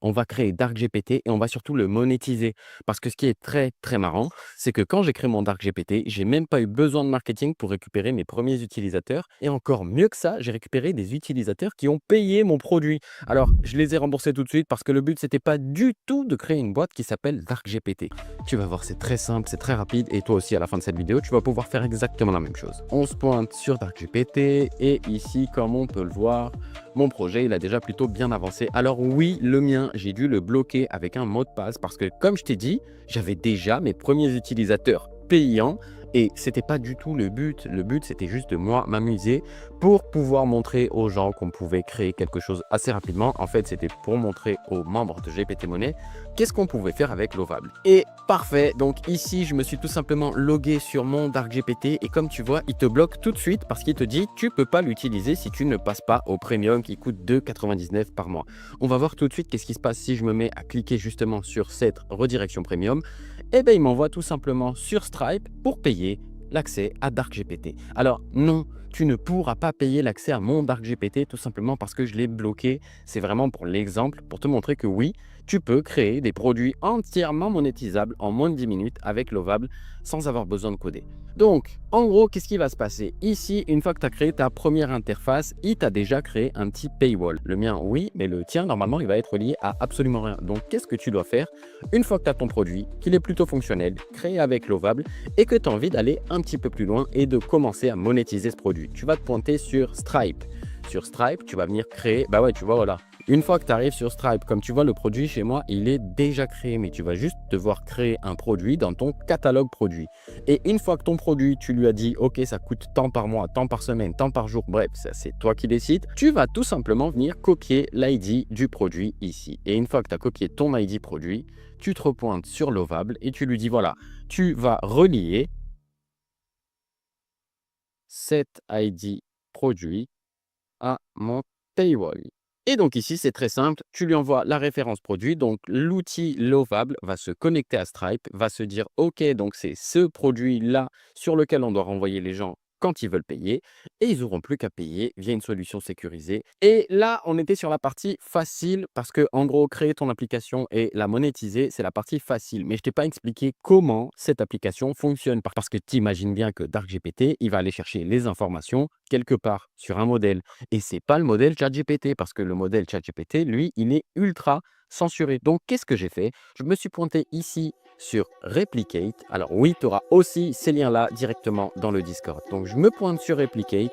On va créer DarkGPT et on va surtout le monétiser. Parce que ce qui est très, très marrant, c'est que quand j'ai créé mon DarkGPT, j'ai même pas eu besoin de marketing pour récupérer mes premiers utilisateurs. Et encore mieux que ça, j'ai récupéré des utilisateurs qui ont payé mon produit. Alors, je les ai remboursés tout de suite parce que le but, c'était pas du tout de créer une boîte qui s'appelle DarkGPT. Tu vas voir, c'est très simple, c'est très rapide. Et toi aussi, à la fin de cette vidéo, tu vas pouvoir faire exactement la même chose. On se pointe sur DarkGPT et ici, comme on peut le voir, mon projet, il a déjà plutôt bien avancé. Alors oui, le mien, j'ai dû le bloquer avec un mot de passe parce que, comme je t'ai dit, j'avais déjà mes premiers utilisateurs payants et c'était pas du tout le but. Le but, c'était juste de moi m'amuser pour pouvoir montrer aux gens qu'on pouvait créer quelque chose assez rapidement. En fait, c'était pour montrer aux membres de GPT Money qu'est-ce qu'on pouvait faire avec Lovable. Et parfait, donc ici, je me suis tout simplement logué sur mon DarkGPT et comme tu vois, il te bloque tout de suite parce qu'il te dit tu peux pas l'utiliser si tu ne passes pas au premium qui coûte 2,99 par mois. On va voir tout de suite qu'est-ce qui se passe si je me mets à cliquer justement sur cette redirection premium. Eh bien, il m'envoie tout simplement sur Stripe pour payer l'accès à DarkGPT. Alors non, tu ne pourras pas payer l'accès à mon DarkGPT tout simplement parce que je l'ai bloqué. C'est vraiment pour l'exemple, pour te montrer que oui, tu peux créer des produits entièrement monétisables en moins de 10 minutes avec Lovable sans avoir besoin de coder. Donc, en gros, qu'est-ce qui va se passer? Ici, une fois que tu as créé ta première interface, il t'a déjà créé un petit paywall. Le mien, oui, mais le tien, normalement, il va être lié à absolument rien. Donc, qu'est-ce que tu dois faire? Une fois que tu as ton produit, qu'il est plutôt fonctionnel, créé avec Lovable, et que tu as envie d'aller un petit peu plus loin et de commencer à monétiser ce produit, tu vas te pointer sur Stripe. Sur Stripe, tu vas venir créer, bah ouais, tu vois, voilà. Une fois que tu arrives sur Stripe, comme tu vois, le produit chez moi, il est déjà créé, mais tu vas juste devoir créer un produit dans ton catalogue produit. Et une fois que ton produit, tu lui as dit, OK, ça coûte tant par mois, tant par semaine, tant par jour, bref, ça c'est toi qui décides, tu vas tout simplement venir copier l'ID du produit ici. Et une fois que tu as copié ton ID produit, tu te repointes sur Lovable et tu lui dis, voilà, tu vas relier cet ID produit à mon paywall. Et donc ici, c'est très simple, tu lui envoies la référence produit, donc l'outil Lovable va se connecter à Stripe, va se dire OK, donc c'est ce produit-là sur lequel on doit renvoyer les gens quand ils veulent payer et ils n'auront plus qu'à payer via une solution sécurisée. Et là, on était sur la partie facile parce que en gros, créer ton application et la monétiser, c'est la partie facile. Mais je ne t'ai pas expliqué comment cette application fonctionne parce que tu imagines bien que DarkGPT, il va aller chercher les informations quelque part sur un modèle et c'est pas le modèle ChatGPT parce que le modèle ChatGPT, lui, il est ultra censuré. Donc, qu'est-ce que j'ai fait? Je me suis pointé ici sur Replicate. Alors oui, tu auras aussi ces liens-là directement dans le Discord. Donc, je me pointe sur Replicate.